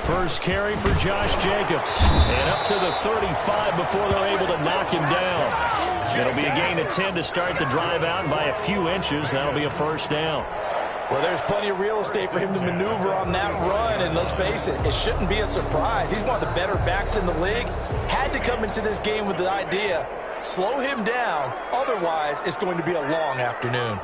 First carry for Josh Jacobs. And up to the 35 before they're able to knock him down. It'll be a gain of 10 to start the drive out, and by a few inches, that'll be a first down. Well, there's plenty of real estate for him to maneuver on that run, and let's face it, it shouldn't be a surprise. He's one of the better backs in the league. Had to come into this game with the idea, slow him down, otherwise it's going to be a long afternoon.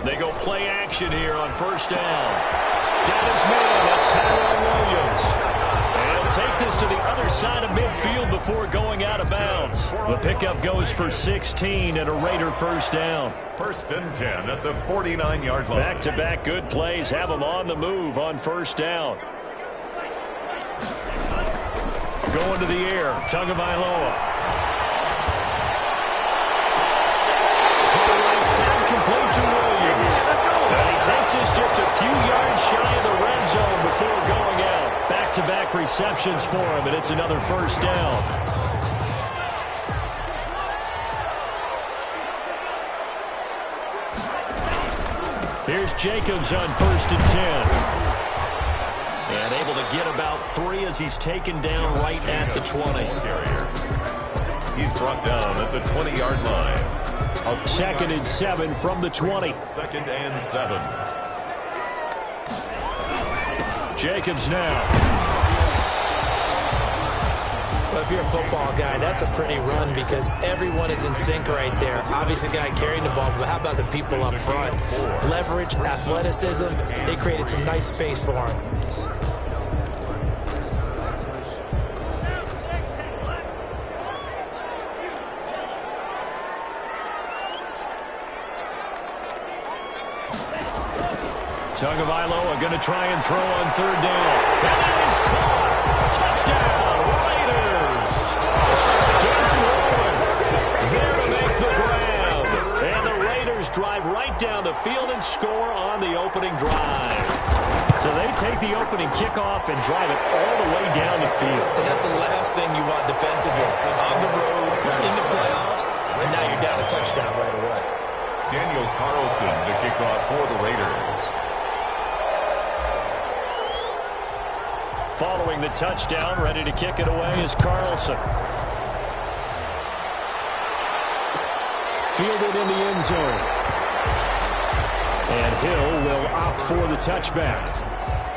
They go play action here on first down. Got his man. That's Tyrone Williams. And he'll take this to the other side of midfield before going out of bounds. The pickup goes for 16 and a Raider first down. First and 10 at the 49-yard line. Back-to-back good plays have them on the move on first down. Going to the air. Tagovailoa. Complete to Williams. And he takes us just a few yards shy of the red zone before going out. Back-to-back receptions for him, and it's another first down. Here's Jacobs on first and 10. And able to get about 3 as he's taken down right at the 20. He's brought down at the 20-yard line. A second and 7 from the 20. Second and 7. Jacobs now. Well, if you're a football guy, that's a pretty run because everyone is in sync right there. Obviously, the guy carrying the ball, but how about the people up front? Leverage, athleticism, they created some nice space for him. Tagovailoa going to try and throw on third down. And it is caught. Touchdown, Raiders. Darren Waller there to make the grab. And the Raiders drive right down the field and score on the opening drive. So they take the opening kickoff and drive it all the way down the field. And that's the last thing you want defensively. On the road, in the playoffs, and now you're down a touchdown right away. Daniel Carlson to kick off for the Raiders. Following the touchdown, ready to kick it away is Carlson. Fielded in the end zone. And Hill will opt for the touchback.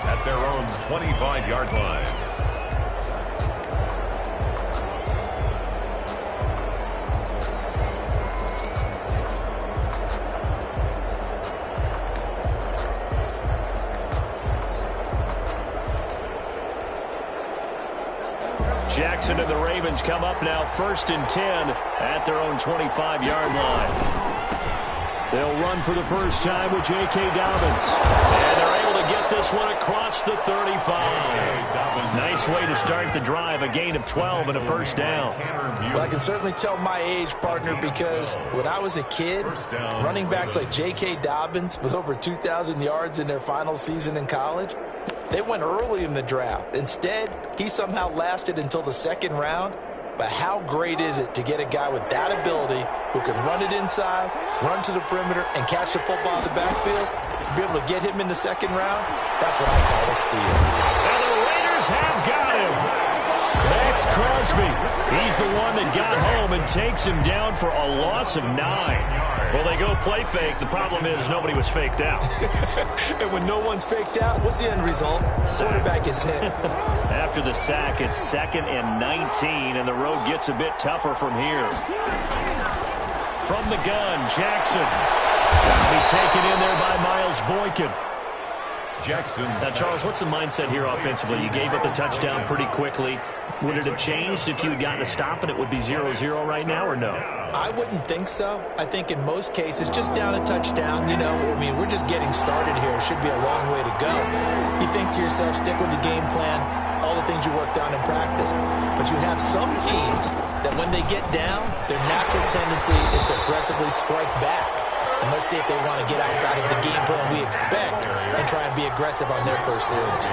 At their own 25-yard line. Jackson and the Ravens come up now first and 10 at their own 25-yard line. They'll run for the first time with J.K. Dobbins. And they're able to get this one across the 35. Nice way to start the drive, a gain of 12 and a first down. Well, I can certainly tell my age, partner, because when I was a kid, running backs like J.K. Dobbins with over 2,000 yards in their final season in college, they went early in the draft. Instead, he somehow lasted until the second round. But how great is it to get a guy with that ability who can run it inside, run to the perimeter, and catch the football in the backfield? To be able to get him in the second round, that's what I call a steal. And the Raiders have got him. Max Crosby. He's the one that got home and takes him down for a loss of 9. Well, they go play fake. The problem is nobody was faked out. And when no one's faked out, what's the end result? Quarterback gets hit. After the sack, it's 2nd and 19, and the road gets a bit tougher from here. From the gun, Jackson. That'll be taken in there by Miles Boykin. Jackson. Now, Charles, what's the mindset here offensively? You gave up the touchdown pretty quickly. Would it have changed if you had gotten a stop and it would be 0-0 right now, or no? I wouldn't think so. I think in most cases, just down a touchdown, you know, I mean, we're just getting started here. It should be a long way to go. You think to yourself, stick with the game plan, all the things you worked on in practice. But you have some teams that when they get down, their natural tendency is to aggressively strike back. And let's see if they want to get outside of the game plan we expect and try and be aggressive on their first series.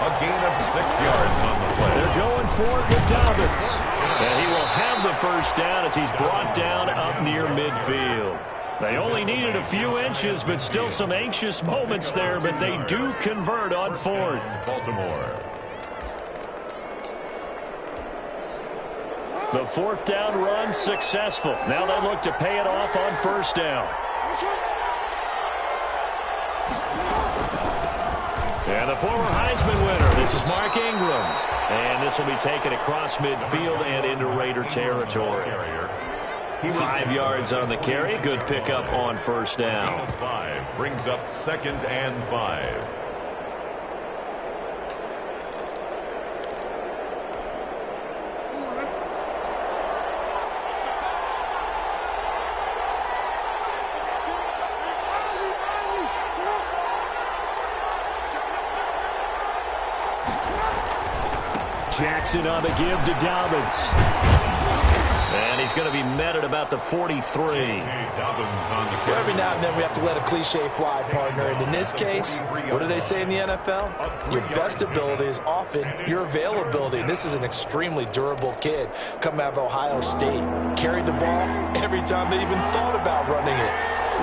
A gain of 6 yards on the play. They're going for it with Dobbins. And he will have the first down as he's brought down up near midfield. They only needed a few inches, but still some anxious moments there, but they do convert on 4th. Baltimore. The 4th down run successful. Now they look to pay it off on 1st down. And the former Heisman winner, this is Mark Ingram. And this will be taken across midfield and into Raider territory. 5 yards on the carry. Good pickup on 1st down. 5 brings up 2nd and 5. Jackson on the give to Dobbins. And he's going to be met at about the 43. Well, every now and then we have to let a cliche fly, partner. And in this case, what do they say in the NFL? Your best ability is often your availability. This is an extremely durable kid coming out of Ohio State. Carried the ball every time they even thought about running it.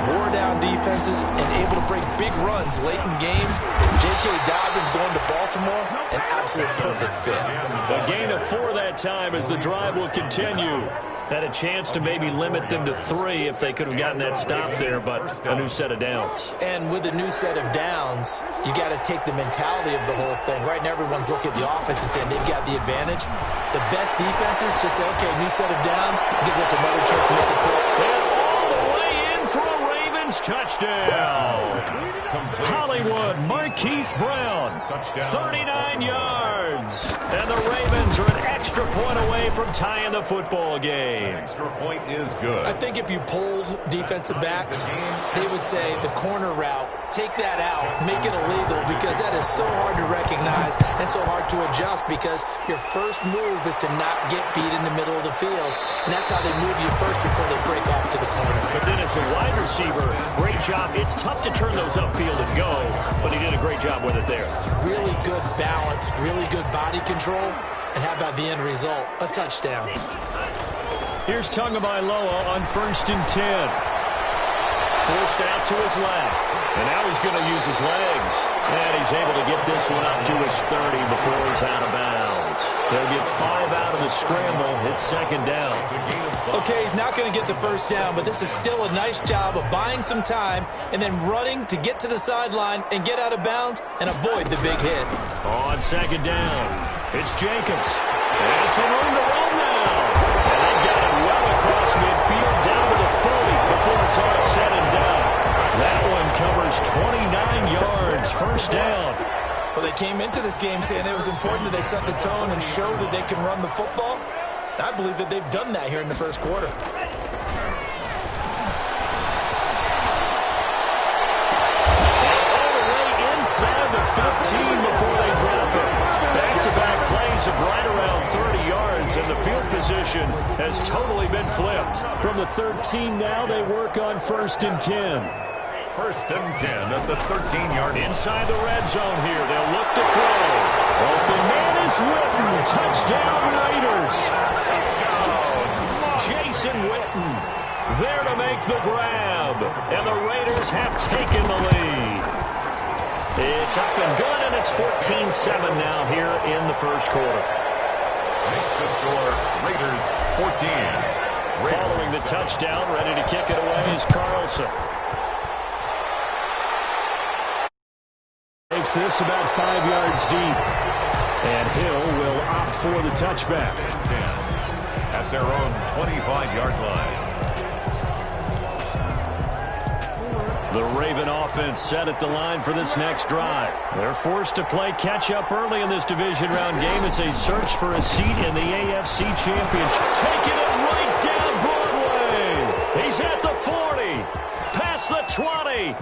Wore down defenses and able to break big runs late in games. J.K. Dobbins going to Baltimore, an absolute perfect fit. A gain of 4 that time as the drive will continue. Had a chance to maybe limit them to 3 if they could have gotten that stop there, but a new set of downs. And with a new set of downs, you got to take the mentality of the whole thing. Right now, everyone's looking at the offense and saying they've got the advantage. The best defenses just say, okay, new set of downs, gives us another chance to make a play. And all the way in for a Ravens touchdown. Hollywood Marquise Brown, 39 yards. And the Ravens are an extra point away from tying the football game. Extra point is good. I think if you polled defensive backs, they would say the corner route, take that out, make it illegal, because that is so hard to recognize and so hard to adjust, because your first move is to not get beat in the middle of the field. And that's how they move you first before they break off to the corner. But then as a wide receiver, great job. It's tough to turn those upfield and go, but he did a great job with it there. Really good balance, really good body control, and how about the end result? A touchdown. Here's Tagovailoa on 1st and 10. Forced out to his left. And now he's going to use his legs. And he's able to get this one up to his 30 before he's out of bounds. They'll get 5 out of the scramble. It's 2nd down. Okay, he's not going to get the first down, but this is still a nice job of buying some time and then running to get to the sideline and get out of bounds and avoid the big hit. On 2nd down, it's Jacobs. And some room to roam now. And they got it well across midfield down to the 40 before it's all said and done. That one covers 29 yards, 1st down. Well, they came into this game saying it was important that they set the tone and show that they can run the football. And I believe that they've done that here in the first quarter. All the way inside the 15 before they drop it. Back-to-back plays of right around 30 yards, and the field position has totally been flipped. From the 13 now, they work on 1st and 10. 1st and 10 at the 13-yard line. Inside the red zone here. They'll look to throw. Open man is Witten. Touchdown, Raiders. Jason Witten there to make the grab. And the Raiders have taken the lead. It's up and good, and it's 14-7 now here in the first quarter. Makes the score Raiders 14. Following the touchdown, ready to kick it away is Carlson. Makes this about 5 yards deep. And Hill will opt for the touchback. 10 at their own 25-yard line. The Raven offense set at the line for this next drive. They're forced to play catch-up early in this division round game as they search for a seat in the AFC Championship. Taking it right down Broadway. He's at the 40. Past the 20.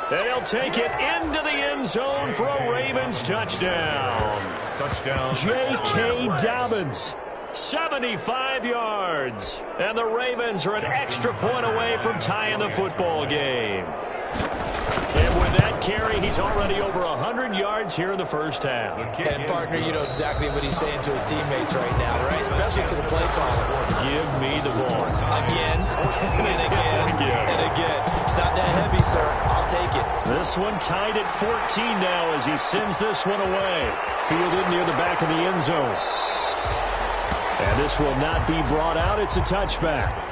And he'll take it into the end zone for a Ravens touchdown. Touchdown. J.K. Dobbins, 75 yards. And the Ravens are an extra point away from tying the football game. And with that carry, he's already over 100 yards here in the first half. And, partner, you know exactly what he's saying to his teammates right now, right? Especially to the play caller. Give me the ball. Again, and again, and again. It's not that heavy, sir. I'll take it. This one tied at 14 now as he sends this one away. Fielded near the back of the end zone. And this will not be brought out. It's a touchback.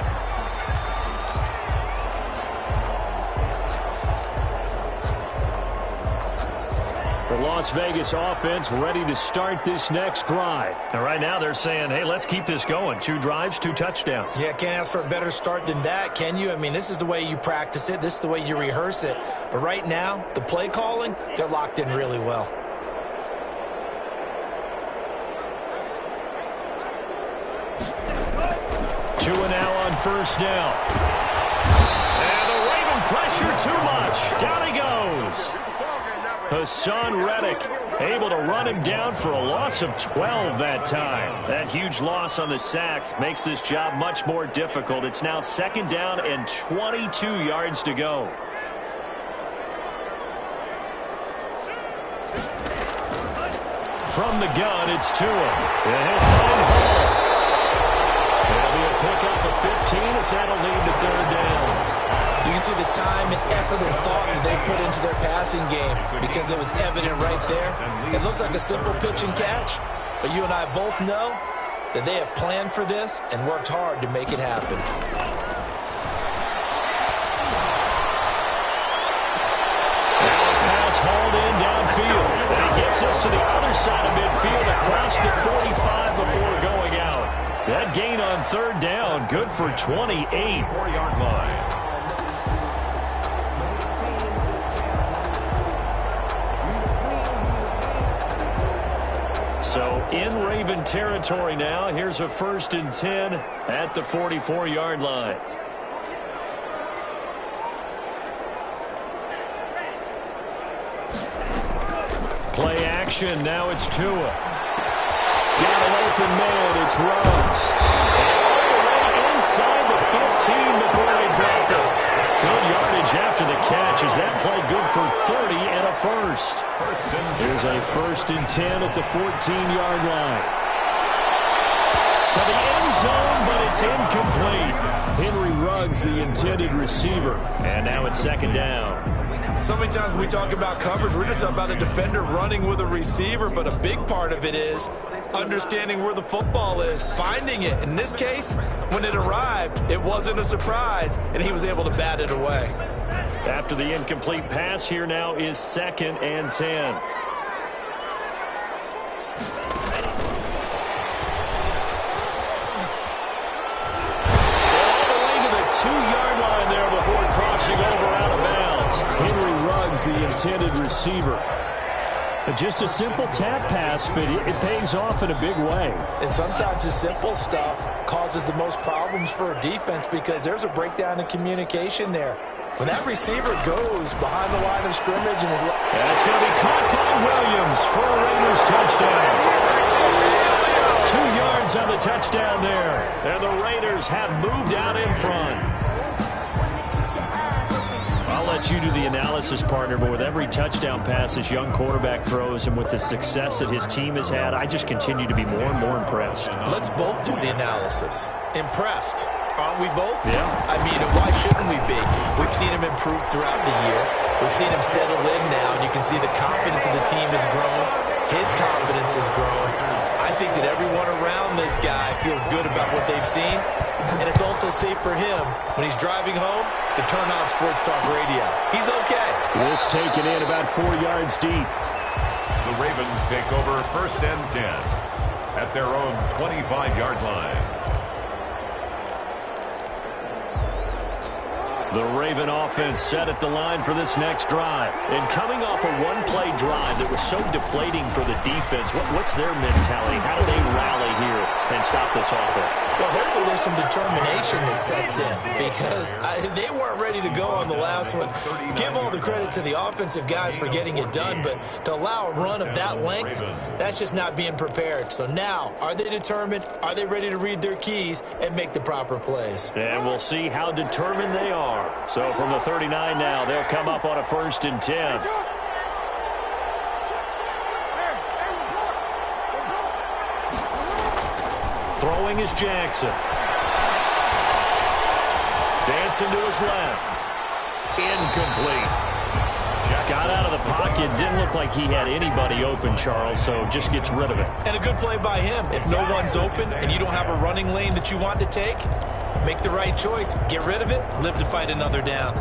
The Las Vegas offense ready to start this next drive. And right now they're saying, hey, let's keep this going. 2 drives, 2 touchdowns. Yeah, can't ask for a better start than that, can you? I mean, this is the way you practice it. This is the way you rehearse it. But right now, the play calling, they're locked in really well. Two and now on first down. And the Raven pressure too much. Down he goes. Hassan Reddick able to run him down for a loss of 12 that time. That huge loss on the sack makes this job much more difficult. It's now 2nd down and 22 yards to go. From the gun, it's Tua. And he'll find Hall. It'll be a pickup of 15 as that'll lead to 3rd down. You can see the time and effort and thought that they put into their passing game because it was evident right there. It looks like a simple pitch and catch, but you and I both know that they have planned for this and worked hard to make it happen. Now a pass hauled in downfield. And he gets us to the other side of midfield across the 45 before going out. That gain on 3rd down, good for 28. 4-yard line. So in Raven territory now. Here's a 1st and 10 at the 44-yard line. Play action. Now it's Tua. Got an open man. It's Ruggs. All the way inside the 15 before they drop it. Good yardage after the catch. Is that play good for 30 and a first? Here's a 1st and 10 at the 14-yard line. To the end zone, but it's incomplete. Henry Ruggs, the intended receiver. And now it's 2nd down. So many times when we talk about coverage, we're just about a defender running with a receiver, but a big part of it is understanding where the football is, finding it. In this case, when it arrived, it wasn't a surprise, and he was able to bat it away. After the incomplete pass, here now is 2nd and 10. All the way to the 2-yard line there before crossing over out of bounds. Henry Ruggs, the intended receiver. Just a simple tap pass, but it pays off in a big way. And sometimes the simple stuff causes the most problems for a defense because there's a breakdown in communication there. When that receiver goes behind the line of scrimmage and that's going to be caught by Williams for a Raiders touchdown. 2 yards on the touchdown there. And the Raiders have moved out in front. I'll let you do the analysis, partner, but with every touchdown pass this young quarterback throws and with the success that his team has had, I just continue to be more and more impressed. Let's both do the analysis. Impressed. Aren't we both? Yeah. I mean, why shouldn't we be? We've seen him improve throughout the year. We've seen him settle in now, and you can see the confidence of the team has grown. His confidence has grown. I think that everyone around this guy feels good about what they've seen, and it's also safe for him when he's driving home to turn on Sports Talk Radio. He's okay. This taken in about 4 yards deep. The Ravens take over 1st and 10 at their own 25-yard line. The Raven offense set at the line for this next drive. And coming off a one-play drive that was so deflating for the defense, what's their mentality? How do they rally here and stop this offense. Well, hopefully there's some determination that sets in because they weren't ready to go on the last one. Give all the credit to the offensive guys for getting it done, but to allow a run of that length, that's just not being prepared. So now, are they determined? Are they ready to read their keys and make the proper plays? And we'll see how determined they are. So from the 39 now, they'll come up on a 1st and 10. Throwing is Jackson. Dancing to his left. Incomplete. Got out of the pocket. Didn't look like he had anybody open, Charles, so just gets rid of it. And a good play by him. If no one's open and you don't have a running lane that you want to take, make the right choice. Get rid of it. Live to fight another down.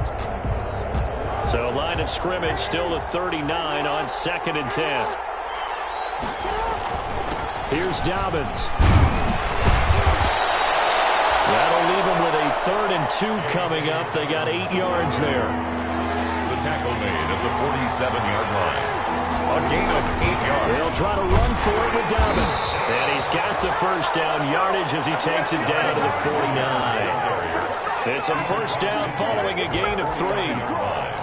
So line of scrimmage still the 39 on 2nd and 10. Here's Dobbins. That'll leave them with a 3rd and 2 coming up. They got 8 yards there. The tackle made at the 47-yard line. A gain of 8 yards. They'll try to run for it with Dobbins. And he's got the 1st down yardage as he takes it down to the 49. It's a 1st down following a gain of 3.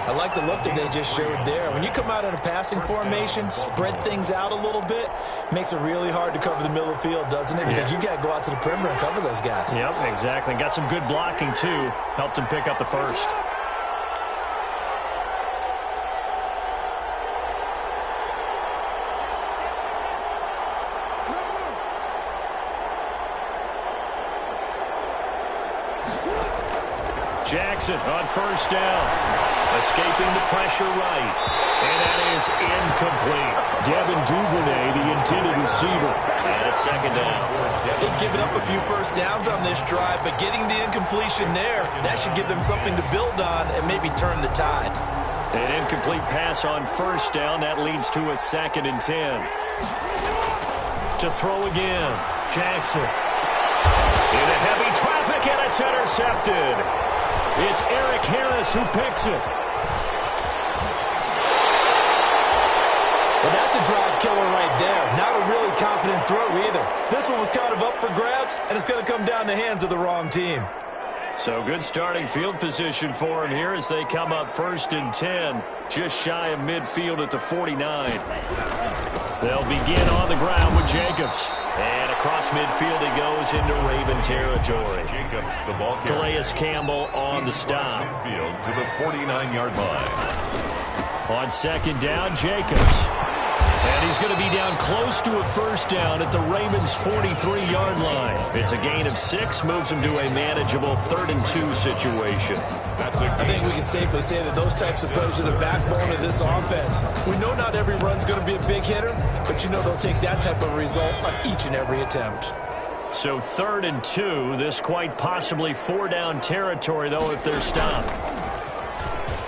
I like the look that they just showed there. When you come out in a passing formation, spread things out a little bit, makes it really hard to cover the middle of the field, doesn't it? Because you got to go out to the perimeter and cover those guys. Yep, exactly. Got some good blocking, too. Helped him pick up the 1st. Jackson on 1st down. Escaping the pressure right. And that is incomplete. Devin Duvernay, the intended receiver. And it's 2nd down. They've given up a few 1st downs on this drive, but getting the incompletion there, that should give them something to build on and maybe turn the tide. An incomplete pass on 1st down. That leads to a 2nd and 10. To throw again. Jackson. Into heavy traffic, and it's intercepted. It's Eric Harris who picks it. Well, that's a drive killer right there. Not a really confident throw either. This one was kind of up for grabs, and it's going to come down the hands of the wrong team. So good starting field position for him here as they come up 1st and 10, just shy of midfield at the 49. They'll begin on the ground with Jacobs. And across midfield he goes into Raven territory. Jacobs, the ball carrier. Calais Campbell on the stop. Midfield to the 49-yard line. On 2nd down, Jacobs. And he's going to be down close to a 1st down at the Ravens' 43-yard line. It's a gain of 6, moves him to a manageable 3rd and 2 situation. I think we can safely say that those types of plays are the backbone of this offense. We know not every run's going to be a big hitter, but you know they'll take that type of result on each and every attempt. So 3rd and 2, this quite possibly 4-down territory, though, if they're stopped.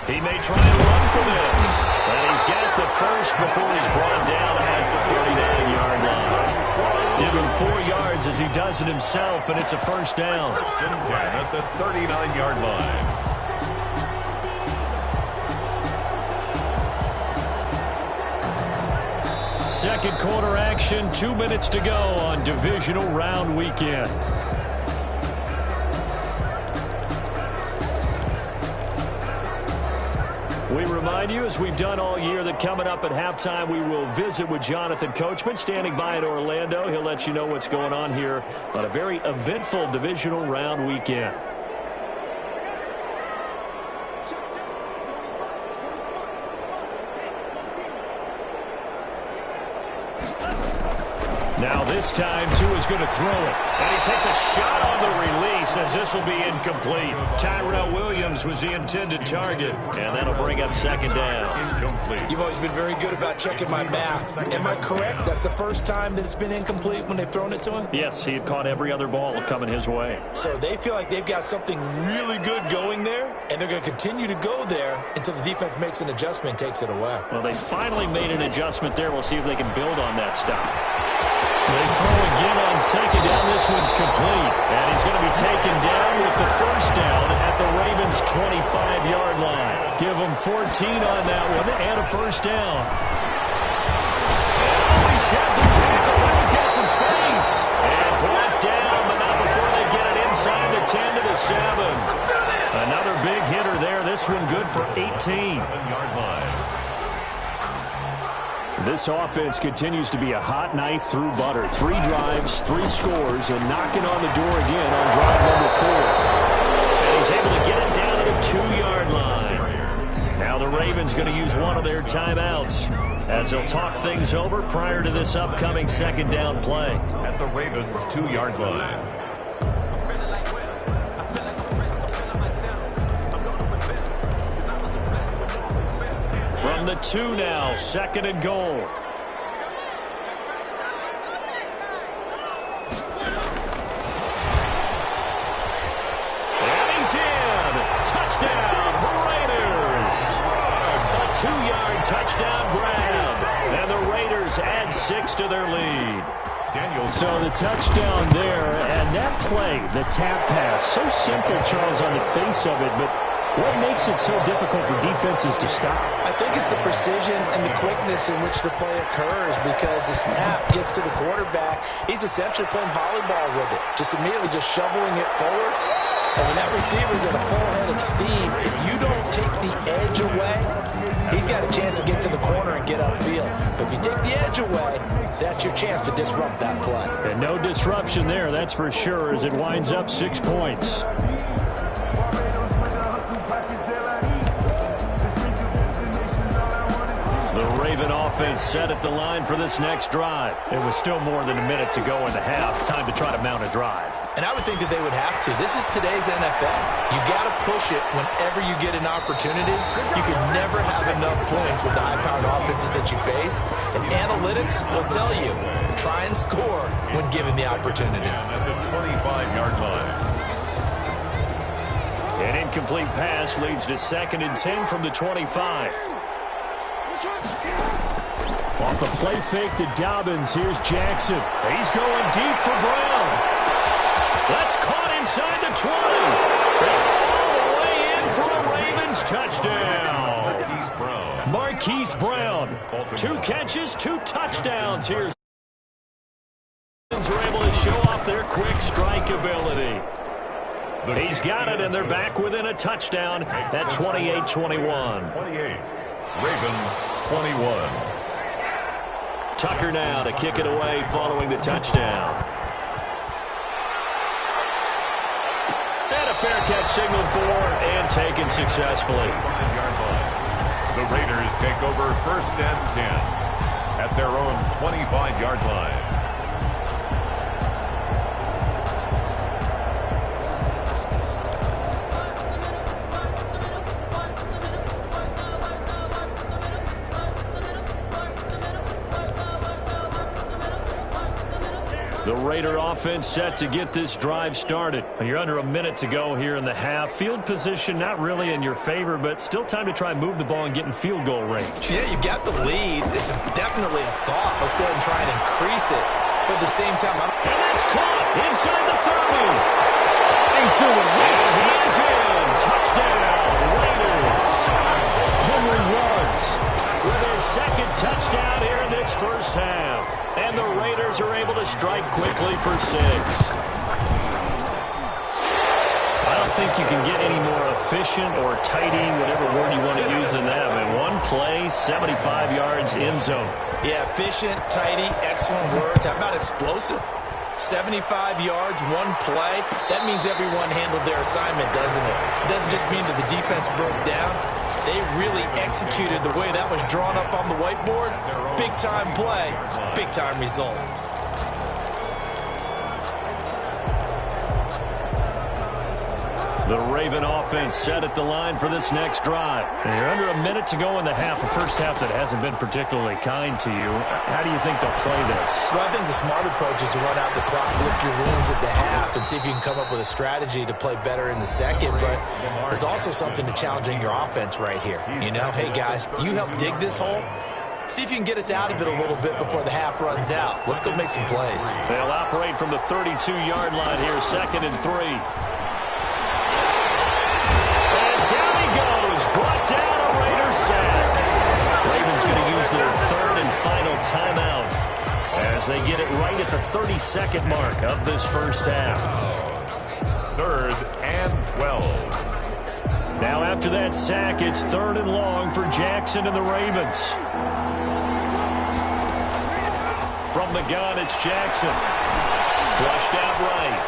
He may try and run for this. And he's got the 1st before he's brought down at the 39-yard line. Give him 4 yards as he does it himself, and it's a 1st down. 1st and 10 at the 39-yard line. Second quarter action, 2 minutes to go on divisional round weekend. We remind you, as we've done all year, that coming up at halftime, we will visit with Jonathan Coachman, standing by in Orlando. He'll let you know what's going on here on a very eventful divisional round weekend. Now this time, Tua is going to throw it. And he takes a shot on the release as this will be incomplete. Tyrell Williams was the intended target, and that'll bring up 2nd down. Incomplete. You've always been very good about checking my math. Am I correct? That's the 1st time that it's been incomplete when they've thrown it to him? Yes, he had caught every other ball coming his way. So they feel like they've got something really good going there, and they're going to continue to go there until the defense makes an adjustment and takes it away. Well, they finally made an adjustment there. We'll see if they can build on that stop. They throw again on 2nd down. This one's complete. And he's going to be taken down with the 1st down at the Ravens' 25-yard line. Give him 14 on that one and a 1st down. And he shoves a tackle. Now he's got some space. And brought for 18. 7-yard line. This offense continues to be a hot knife through butter. 3 drives, 3 scores, and knocking on the door again on drive number 4. And he's able to get it down to the 2-yard line. Now the Ravens going to use one of their timeouts as they'll talk things over prior to this upcoming second down play. At the Ravens' 2-yard line. From the 2 now, second and goal. And he's in. Touchdown, Raiders. A 2-yard touchdown grab. And the Raiders add 6 to their lead. So the touchdown there, and that play, the tap pass, so simple, Charles, on the face of it, but what makes it so difficult for defenses to stop? I think it's the precision and the quickness in which the play occurs, because the snap gets to the quarterback. He's essentially playing volleyball with it, just immediately just shoveling it forward. And when that receiver's at a full head of steam, if you don't take the edge away, he's got a chance to get to the corner and get upfield. But if you take the edge away, that's your chance to disrupt that play. And no disruption there, that's for sure, as it winds up 6 points. Raven offense set at the line for this next drive. It was still more than a minute to go in the half. Time to try to mount a drive. And I would think that they would have to. This is today's NFL. You got to push it whenever you get an opportunity. You can never have enough points with the high-powered offenses that you face. And analytics will tell you, try and score when given the opportunity. At the 25-yard line. An incomplete pass leads to 2nd and 10 from the 25. Off the play fake to Dobbins. Here's Jackson. He's going deep for Brown. That's caught inside the 20. All the way in for a Ravens touchdown. Marquise Brown. 2 catches, 2 touchdowns. Here's are able to show off their quick strike ability. He's got it, and they're back within a touchdown at 28-21. 28. Ravens 21. Tucker now to kick it away following the touchdown. And a fair catch signaled for and taken successfully. The Raiders take over 1st and 10 at their own 25-yard line. The Raider offense set to get this drive started. You're under a minute to go here in the half. Field position not really in your favor, but still time to try and move the ball and get in field goal range. Yeah, you got the lead. It's definitely a thought. Let's go ahead and try and increase it. But at the same time, and that's caught inside the 30. And he is in. Touchdown, Raiders. Henry Ruggs with his 2nd touchdown here in this first half. And the Raiders are able to strike quickly for 6. I don't think you can get any more efficient or tidy, whatever word you want to use in that. I mean, 1 play, 75 yards, end zone. Yeah, efficient, tidy, excellent words. How about explosive? 75 yards, 1 play. That means everyone handled their assignment, doesn't it? It doesn't just mean that the defense broke down. They really executed the way that was drawn up on the whiteboard. Big-time play, big-time result. The Raven offense set at the line for this next drive. And you're under a minute to go in the half. A first half that hasn't been particularly kind to you. How do you think they'll play this? Well, I think the smart approach is to run out the clock, lick your wounds at the half, and see if you can come up with a strategy to play better in the second. But there's also something to challenging your offense right here. You know, hey, guys, you help dig this hole. See if you can get us out of it a little bit before the half runs out. Let's go make some plays. They'll operate from the 32-yard line here, 2nd and 3. Down he goes, brought down a Raiders sack. Ravens going to use their 3rd and final timeout as they get it right at the 32nd mark of this first half. 3rd and 12. Now after that sack, it's 3rd and long for Jackson and the Ravens. From the gun, it's Jackson. Flushed out right.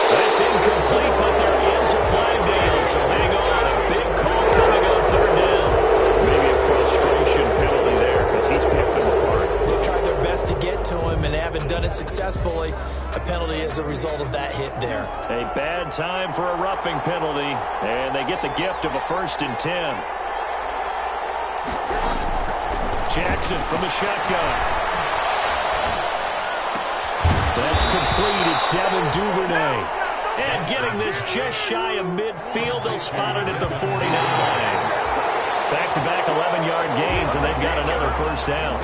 That's incomplete, but there is a flag down, so hang on. A big call coming on 3rd down. Maybe a frustration penalty there because he's picked them apart. They've tried their best to get to him and haven't done it successfully. A penalty as a result of that hit there. A bad time for a roughing penalty, and they get the gift of a 1st and 10. Jackson from the shotgun. That's complete. It's Devin Duvernay. And getting this just shy of midfield, they'll spot it at the 49. Back-to-back 11-yard gains, and they've got another 1st down.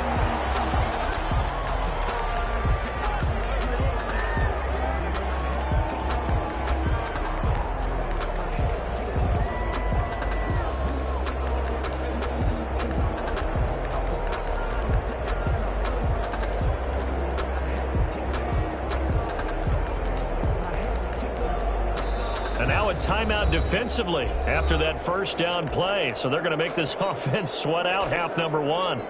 And now a timeout defensively after that 1st down play. So they're going to make this offense sweat out half number 1.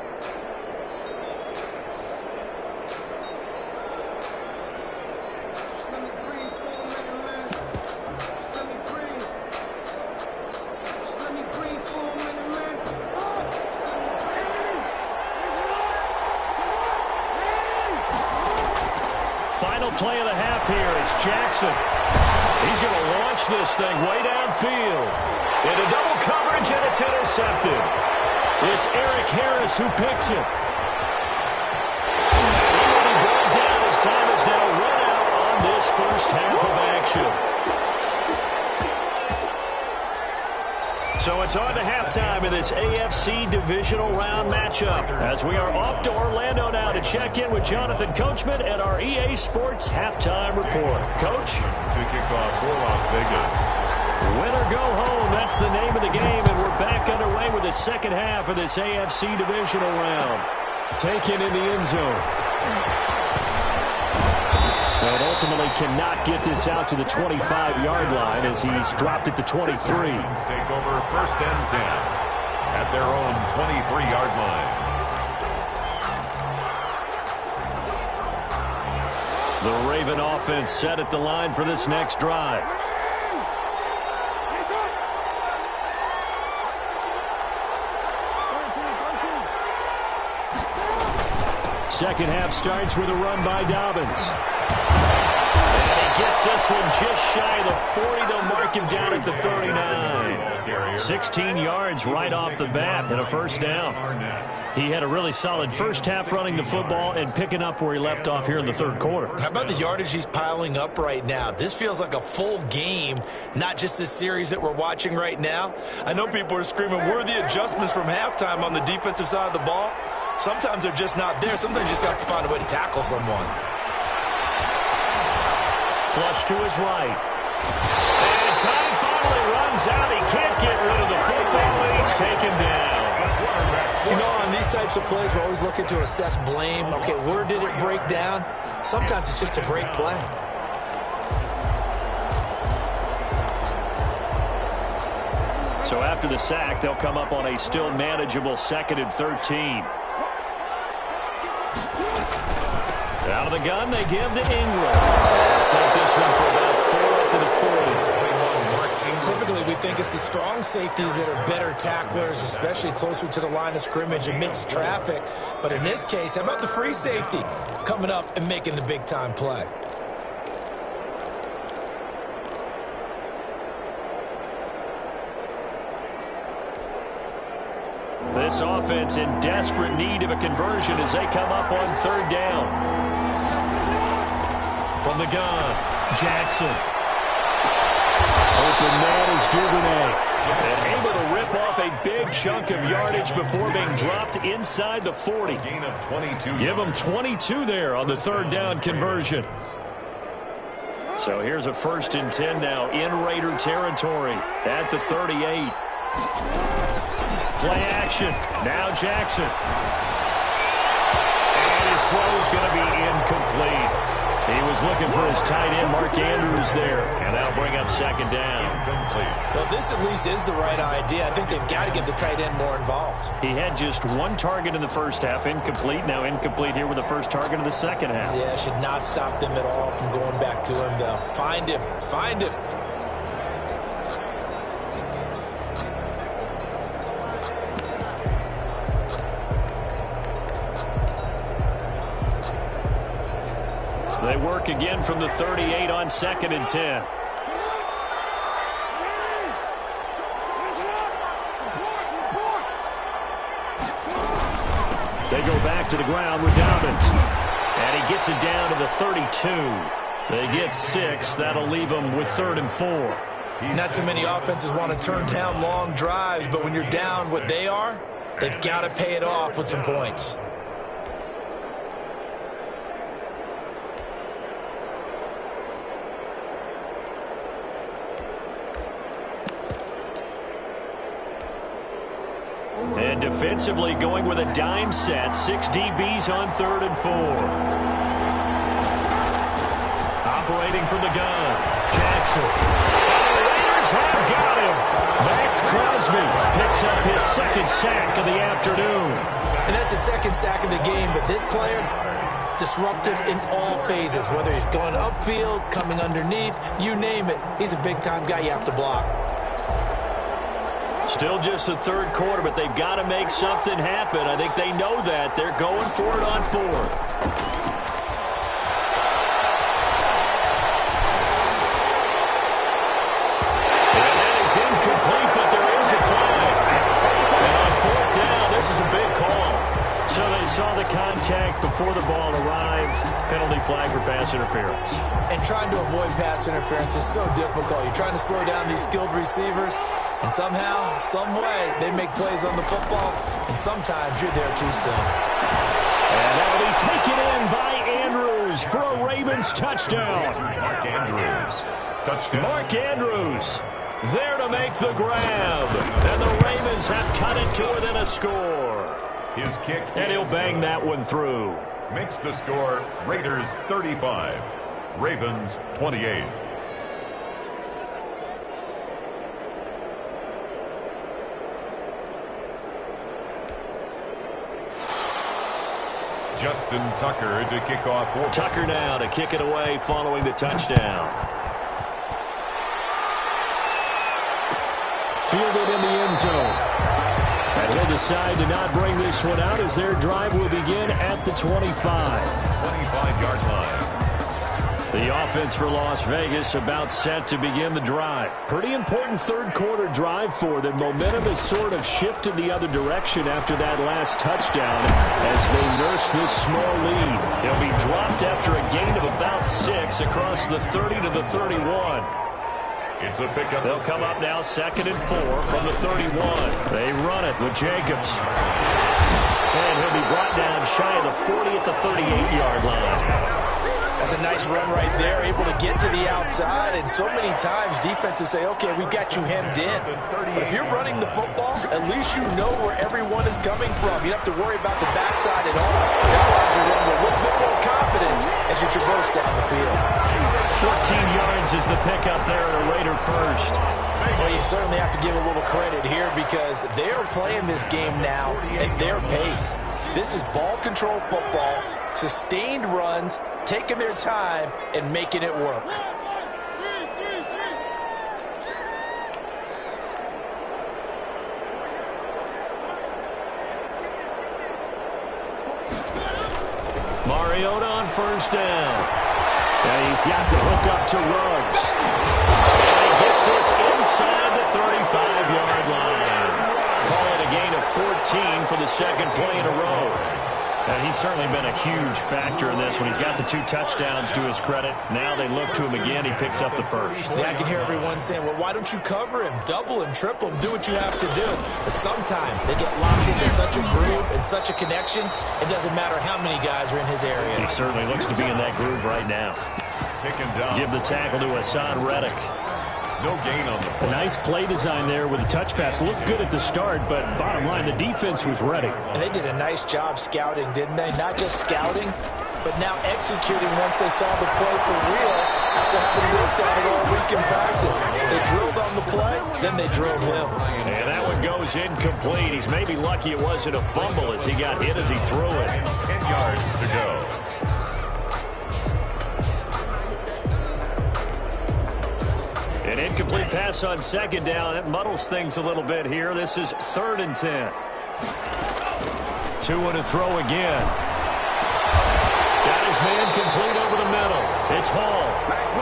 Final play of the half here. It's Jackson. He's going to launch this thing way downfield. Into double coverage, and it's intercepted. It's Eric Harris who picks it. He will be brought down as time is now run out on this 1st half of action. So it's on to halftime in this AFC divisional round matchup as we are off to Orlando now to check in with Jonathan Coachman at our EA Sports Halftime Report. Coach? To kick off for Las Vegas. Win or go home, that's the name of the game, and we're back underway with the 2nd half of this AFC divisional round. Taken in the end zone. And ultimately cannot get this out to the 25-yard line as he's dropped at the 23. Take over 1st and 10 at their own 23-yard line. The Raven offense set at the line for this next drive. Second half starts with a run by Dobbins. And he gets this one just shy of the 40. They'll mark him down at the 39. 16 yards right off the bat and a 1st down. He had a really solid 1st half running the football and picking up where he left off here in the 3rd quarter. How about the yardage he's piling up right now? This feels like a full game, not just this series that we're watching right now. I know people are screaming, where are the adjustments from halftime on the defensive side of the ball? Sometimes they're just not there. Sometimes you just have to find a way to tackle someone. Flush to his right. And time finally runs out. He can't get rid of the football, and he's taken down. You know, on these types of plays, we're always looking to assess blame. Okay, where did it break down? Sometimes it's just a great play. So after the sack, they'll come up on a still manageable 2nd and 13. Out of the gun, they give to Ingram. Take this one for about 4 up to the 40. Typically, we think it's the strong safeties that are better tacklers, especially closer to the line of scrimmage amidst traffic. But in this case, how about the free safety coming up and making the big-time play? This offense in desperate need of a conversion as they come up on 3rd down. From the gun, Jackson. Open man is Duvernay. And able to rip off a big chunk of yardage before being dropped inside the 40. Gain of 22. Give them 22 there on the 3rd down conversion. So here's a 1st and 10 now in Raider territory at the 38. Play action. Now Jackson. And his throw is going to be incomplete. He was looking for his tight end, Mark Andrews, there. And that'll bring up second down. Well, this at least is the right idea. I think they've got to get the tight end more involved. He had just one target in the first half, incomplete. Now incomplete here with the first target of the second half. Yeah, should not stop them at all from going back to him, though. Find him. Find him. They work again from the 38 on 2nd and 10. They go back to the ground with Dobbins. And he gets it down to the 32. They get 6. That'll leave them with 3rd and 4. Not too many offenses want to turn down long drives, but when you're down what they are, they've got to pay it off with some points. And defensively going with a dime set. 6 DBs on 3rd and 4. Operating from the gun. Jackson. And the Raiders have got him. Max Crosby picks up his 2nd sack of the afternoon. And that's the 2nd sack of the game, but this player, disruptive in all phases. Whether he's going upfield, coming underneath, you name it. He's a big-time guy you have to block. Still just the 3rd quarter, but they've got to make something happen. I think they know that. They're going for it on 4th. And that is incomplete, but there is a flag. And on 4th down, this is a big call. So they saw the contact before the ball arrived. Penalty flag for pass interference. And trying to avoid pass interference is so difficult. You're trying to slow down these skilled receivers, and somehow, some way, they make plays on the football, and sometimes you're there too soon. And that'll be taken in by Andrews for a Ravens touchdown. Mark Andrews. Touchdown. Mark Andrews there to make the grab. And the Ravens have cut it to within a score. His kick. And he'll bang that one through. Makes the score Raiders 35. Ravens 28. Justin Tucker to kick off. Tucker now to kick it away following the touchdown. Fielded in the end zone. And he'll decide to not bring this one out as their drive will begin at the 25. 25-yard line. The offense for Las Vegas about set to begin the drive. Pretty important 3rd quarter drive for them. Momentum has sort of shifted the other direction after that last touchdown as they nurse this small lead. They'll be dropped after a gain of about 6 across the 30 to the 31. It's a pickup. They'll come up now 2nd and 4 from the 31. They run it with Jacobs. And he'll be brought down shy of the 40 at the 38-yard line. That's a nice run right there, able to get to the outside, and so many times defenses say, okay, we've got you hemmed in. But if you're running the football, at least you know where everyone is coming from. You don't have to worry about the backside at all. That allows you to run with a little bit more confidence as you traverse down the field. 14 yards is the pickup there at a Raider first. Well, you certainly have to give a little credit here because they're playing this game now at their pace. This is ball control football, sustained runs, taking their time and making it work. Mariota on 1st down. And he's got the hook up to Ruggs. And he gets this inside the 35-yard line. Call it a gain of 14 for the 2nd play in a row. And he's certainly been a huge factor in this one. He's got the 2 touchdowns to his credit. Now they look to him again. He picks up the 1st. Yeah, I can hear everyone saying, well, why don't you cover him, double him, triple him, do what you have to do. But sometimes they get locked into such a groove and such a connection, it doesn't matter how many guys are in his area. He certainly looks to be in that groove right now. Taken down. Give the tackle to Hassan Reddick. No gain on the play. A nice play design there with a touch pass. Looked good at the start, but bottom line, the defense was ready. And they did a nice job scouting, didn't they? Not just scouting, but now executing once they saw the play for real after having worked on it all week in practice. They drilled on the play, then they drilled him. And that one goes incomplete. He's maybe lucky it wasn't a fumble as he got hit as he threw it. 10 yards to go. An incomplete pass on second down. That muddles things a little bit here. This is 3rd and 10. 2 and a throw again. Got his man complete over the middle. It's Hall.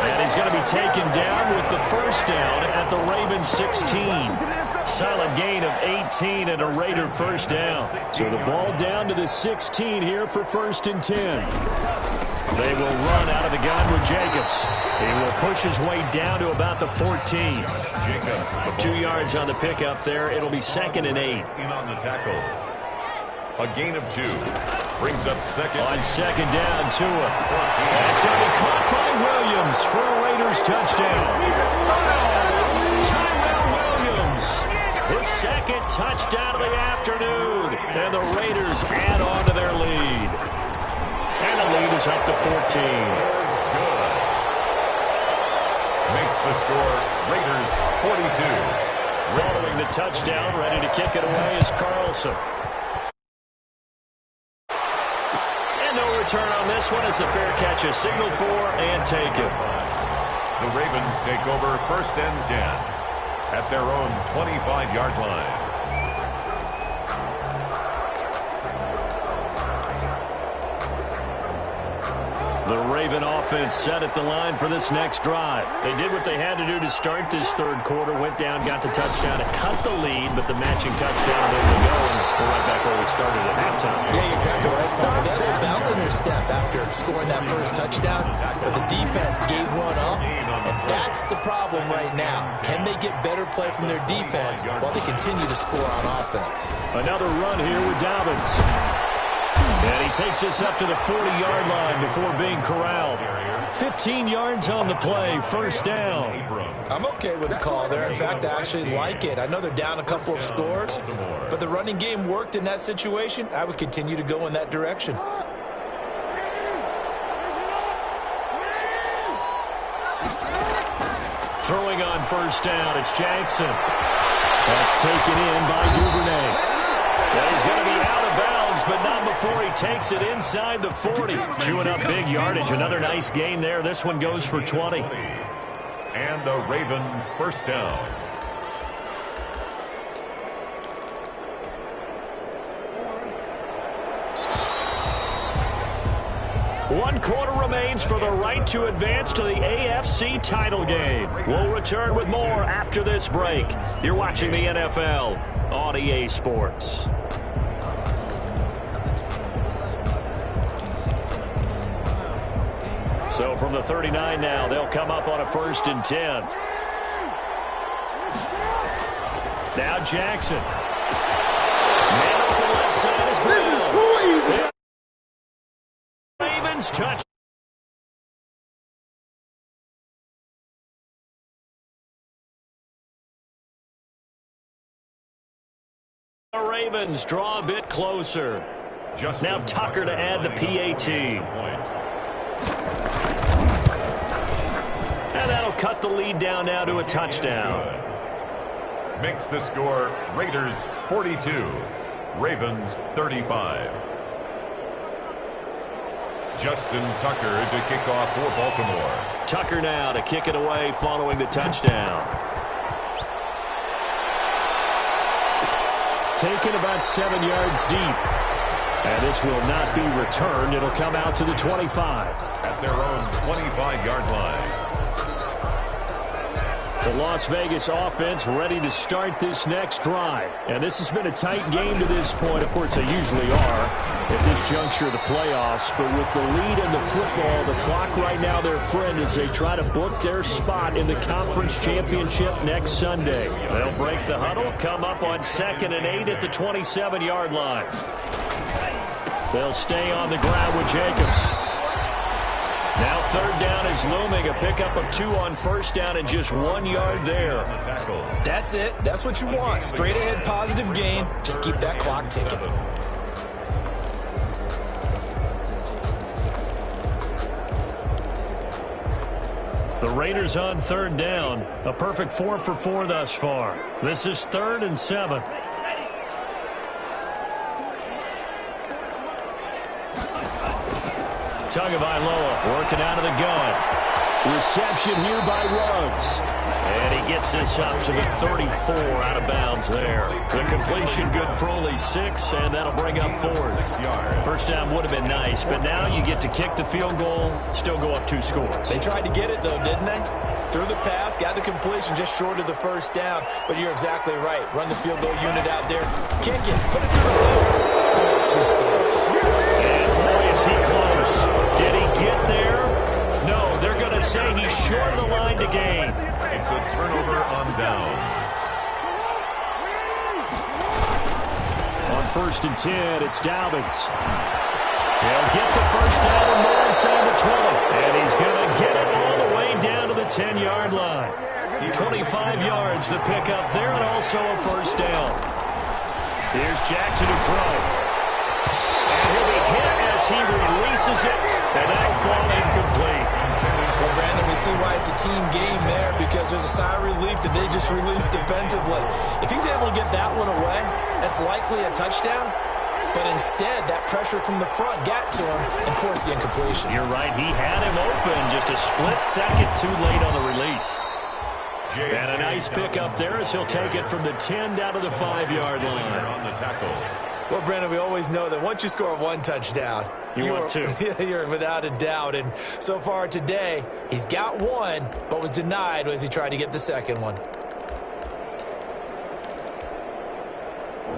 And he's going to be taken down with the first down at the Ravens 16. Solid gain of 18 and a Raider first down. So the ball down to the 16 here for 1st and 10. They will run out of the gun with Jacobs. He will push his way down to about the 14. 2 yards on the pickup there. It'll be 2nd and 8. In on the tackle. A gain of 2. Brings up second. On second down, Tua. It's going to be caught by Williams for a Raiders touchdown. Tyrell Williams. His 2nd touchdown of the afternoon. And the Raiders add on to their lead. And the lead is up to 14. Makes the score Raiders 42. Following the touchdown, ready to kick it away is Carlson. And no return on this one. It's a fair catch, a signal for and taken. The Ravens take over 1st and 10 at their own 25-yard line. The Raven offense set at the line for this next drive. They did what they had to do to start this 3rd quarter, went down, got the touchdown to cut the lead, but the matching touchdown, there they go, and we're right back where we started at halftime. Yeah, you're exactly right, partner. They had a little bounce in their step after scoring that first touchdown, but the defense gave one up, and that's the problem right now. Can they get better play from their defense while they continue to score on offense? Another run here with Dobbins. And he takes us up to the 40-yard line before being corralled. 15 yards on the play, 1st down. I'm okay with the call there. In fact, I actually like it. I know they're down a couple of scores, but the running game worked in that situation. I would continue to go in that direction. Throwing on 1st down, it's Jackson. That's taken in by Duvernay. Well, he's going to be out of bounds, but not before he takes it inside the 40. Chewing up big yardage. Another nice gain there. This one goes for 20. And a Raven first down. One quarter remains for the right to advance to the AFC title game. We'll return with more after this break. You're watching the NFL on EA Sports. So from the 39 now, they'll come up on a 1st and 10. Now Jackson. Man open left side is This is too easy. Ravens touch. The Ravens draw a bit closer. Now Tucker to add the PAT. And that'll cut the lead down now to a touchdown. Makes the score Raiders 42, Ravens 35. Justin Tucker to kick off for Baltimore. Tucker now to kick it away following the touchdown. Taken about 7 yards deep. And this will not be returned. It'll come out to the 25. At their own 25-yard line. The Las Vegas offense ready to start this next drive. And this has been a tight game to this point. Of course, they usually are at this juncture of the playoffs. But with the lead in the football, the clock right now their friend as they try to book their spot in the conference championship next Sunday. They'll break the huddle, come up on 2nd and 8 at the 27-yard line. They'll stay on the ground with Jacobs. Now 3rd down is looming. A pickup of 2 on 1st down and just 1 yard there. That's it. That's what you want. Straight ahead positive gain. Just keep that clock ticking. The Raiders on third down. A perfect 4 for 4 thus far. This is 3rd and 7. Tagovailoa working out of the gun. Reception here by Ruggs. And he gets this up to the 34 out of bounds there. The completion good for only 6, and that'll bring up 4th. First down would have been nice, but now you get to kick the field goal, still go up 2 scores. They tried to get it, though, didn't they? Threw the pass, got the completion just short of the first down. But you're exactly right. Run the field goal unit out there. Kick it. Put it through the post. Go up 2 scores. And boy, is he close. Did he get there? No, they're going to say he's short of the line to gain. It's a turnover on downs. On 1st and 10, it's Dobbins. He'll get the first down and more inside the 20. And he's going to get it all the way down to the 10-yard line. 25 yards the pickup there, and also a first down. Here's Jackson to throw. And he'll be hit as he releases it, and that'll fall incomplete. Well, Brandon, we see why it's a team game there, because there's a sigh of relief that they just released defensively. If he's able to get that one away, that's likely a touchdown. But instead, that pressure from the front got to him and forced the incompletion. You're right. He had him open just a split second too late on the release. And a nice pickup there as he'll take it from the 10 down to the 5-yard line. On the tackle. Well, Brandon, we always know that once you score 1 touchdown, want 2. You're without a doubt. And so far today, he's got 1, but was denied as he tried to get the second one.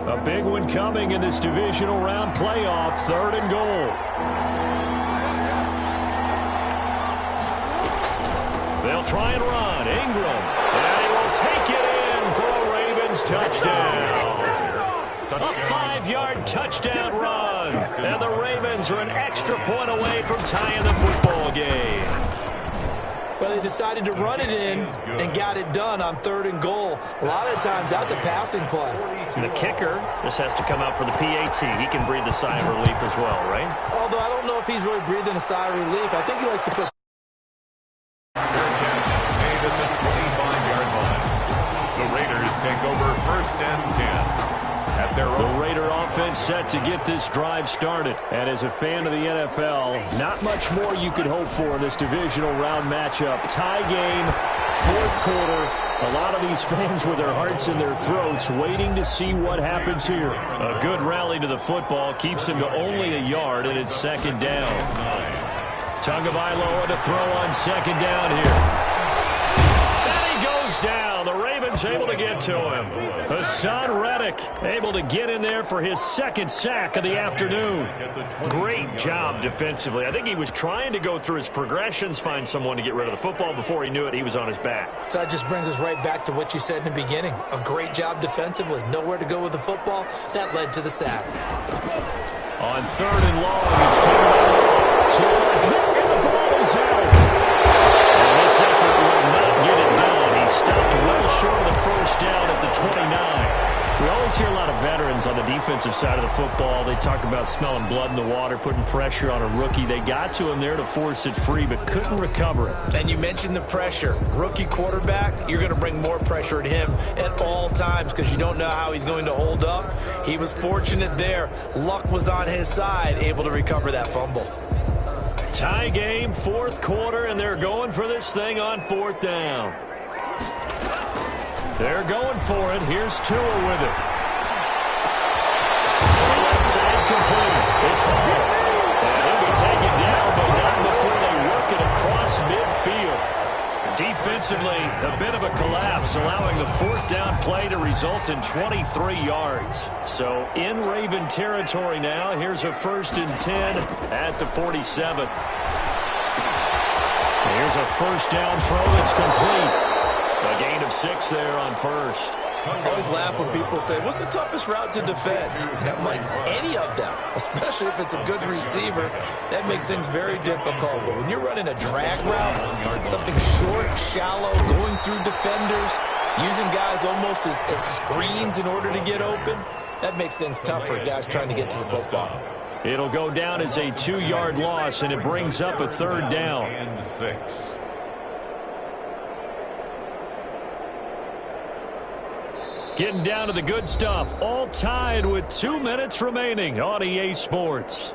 A big one coming in this divisional round playoff, 3rd and goal. They'll try and run. Ingram. And he will take it in for a Ravens touchdown. A 5-yard touchdown run. And the Ravens are an extra point away from tying the football game. Well, they decided to run it in and got it done on 3rd and goal. A lot of times, that's a passing play. And the kicker just has to come out for the PAT. He can breathe a sigh of relief as well, right? Although I don't know if he's really breathing a sigh of relief. I think he likes to put... Made at the 25-yard line. The Raiders take over 1st and 10. At their own. The Raider offense set to get this drive started. And as a fan of the NFL, not much more you could hope for in this divisional round matchup. Tie game, 4th quarter. A lot of these fans with their hearts in their throats waiting to see what happens here. A good rally to the football keeps him to only a yard, and it's 2nd down. Tagovailoa to throw on 2nd down here. And he goes down. The Ravens able to get to him. Hassan Reddick able to get in there for his 2nd sack of the afternoon. Great job defensively. I think he was trying to go through his progressions, find someone to get rid of the football. Before he knew it, he was on his back. So that just brings us right back to what you said in the beginning. A great job defensively. Nowhere to go with the football. That led to the sack. On 3rd and long, it's Tagovailoa to and the ball is out. And this effort will not get it done. He stopped well short of the first down at the 29. We always hear a lot of veterans on the defensive side of the football. They talk about smelling blood in the water, putting pressure on a rookie. They got to him there to force it free, but couldn't recover it. And you mentioned the pressure. Rookie quarterback, you're going to bring more pressure at him at all times because you don't know how he's going to hold up. He was fortunate there. Luck was on his side, able to recover that fumble. Tie game, 4th quarter, and they're going for this thing on 4th down. They're going for it. Here's Tua with it. To the left side, complete. It's Hall. And he'll be taken down, but not before they work it across midfield. Defensively, a bit of a collapse, allowing the 4th down play to result in 23 yards. So in Raven territory now. Here's a 1st and 10 at the 47. Here's a first down throw that's complete. A gain of 6 there on 1st. I always laugh when people say, what's the toughest route to defend? And I'm like, any of them, especially if it's a good receiver. That makes things very difficult. But when you're running a drag route, something short, shallow, going through defenders, using guys almost as screens in order to get open, that makes things tough for guys trying to get to the football. It'll go down as a 2-yard loss, and it brings up a 3rd down. And 6. Getting down to the good stuff. All tied with 2 minutes remaining on EA Sports.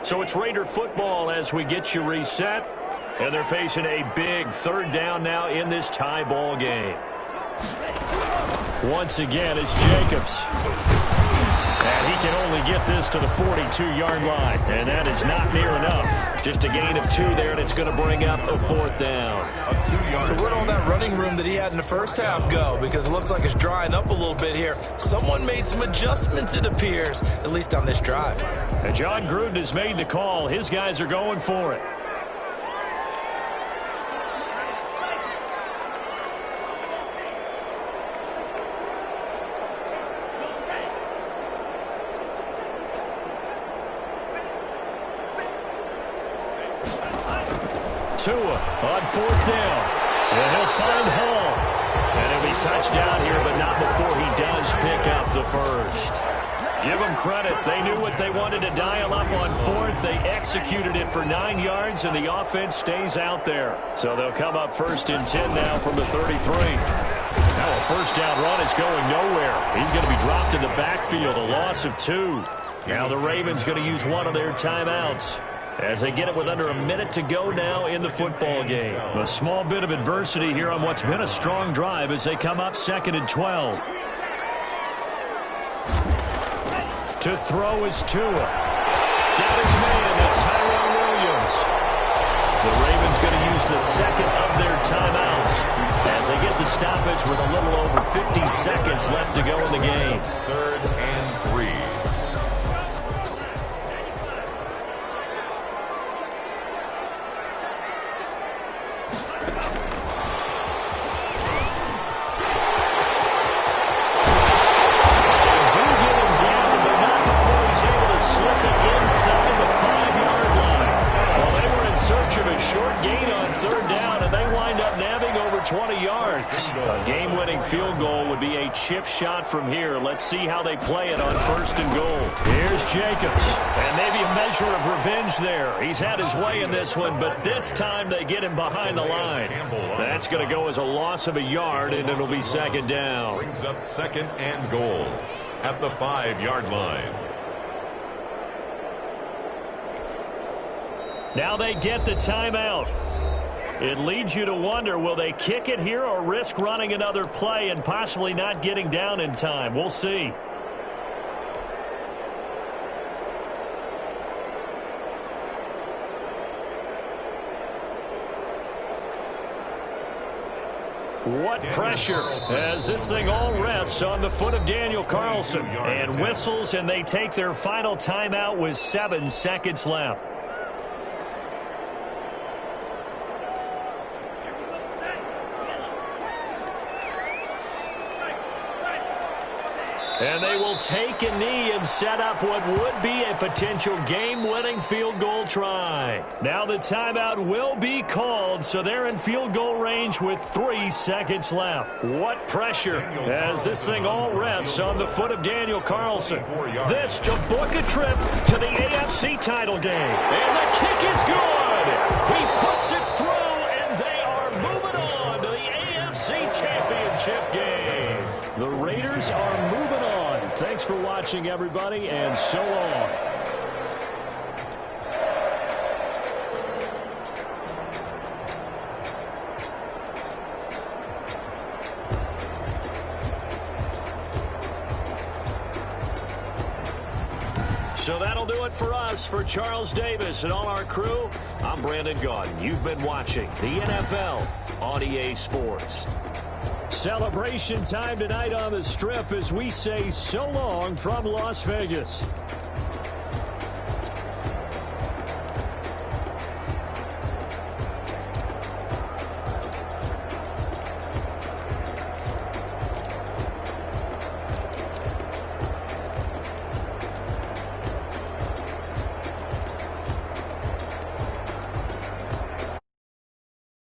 So it's Raider football as we get you reset. And they're facing a big 3rd down now in this tie ball game. Once again, it's Jacobs. And he can only get this to the 42-yard line. And that is not near enough. Just a gain of 2 there, and it's going to bring up a 4th down. So where'd all that running room that he had in the first half go? Because it looks like it's drying up a little bit here. Someone made some adjustments, it appears, at least on this drive. And John Gruden has made the call. His guys are going for it. Tua on 4th down. And he'll find Hall. And he'll be touchdown here, but not before he does pick up the first. Give them credit. They knew what they wanted to dial up on 4th. They executed it for 9 yards, and the offense stays out there. So they'll come up 1st and 10 now from the 33. Now a 1st down run is going nowhere. He's going to be dropped in the backfield, a loss of 2. Now the Ravens going to use one of their timeouts as they get it with under a minute to go now in the football game. A small bit of adversity here on what's been a strong drive as they come up 2nd and 12. To throw is Tua. Got his man. That's Tyrone Williams. The Ravens going to use the 2nd of their timeouts as they get the stoppage with a little over 50 seconds left to go in the game. 3rd and 3. Short gain on 3rd down, and they wind up nabbing over 20 yards. A game-winning field goal would be a chip shot from here. Let's see how they play it on 1st and goal. Here's Jacobs, and maybe a measure of revenge there. He's had his way in this one, but this time they get him behind the line. That's going to go as a loss of a yard, and it'll be 2nd down. Brings up 2nd and goal at the 5-yard line. Now they get the timeout. It leads you to wonder, will they kick it here or risk running another play and possibly not getting down in time? We'll see. What pressure as this thing all rests on the foot of Daniel Carlson. And whistles, and they take their final timeout with 7 seconds left. And they will take a knee and set up what would be a potential game-winning field goal try. Now the timeout will be called, so they're in field goal range with 3 seconds left. What pressure as this thing all rests on the foot of Daniel Carlson. This to book a trip to the AFC title game. And the kick is good. He puts it through, and they are moving on to the AFC Championship game. The Raiders are moving on. Thanks for watching, everybody, and so long. So that'll do it for us. For Charles Davis and all our crew, I'm Brandon Gaudin. You've been watching the NFL on EA Sports. Celebration time tonight on the Strip as we say so long from Las Vegas.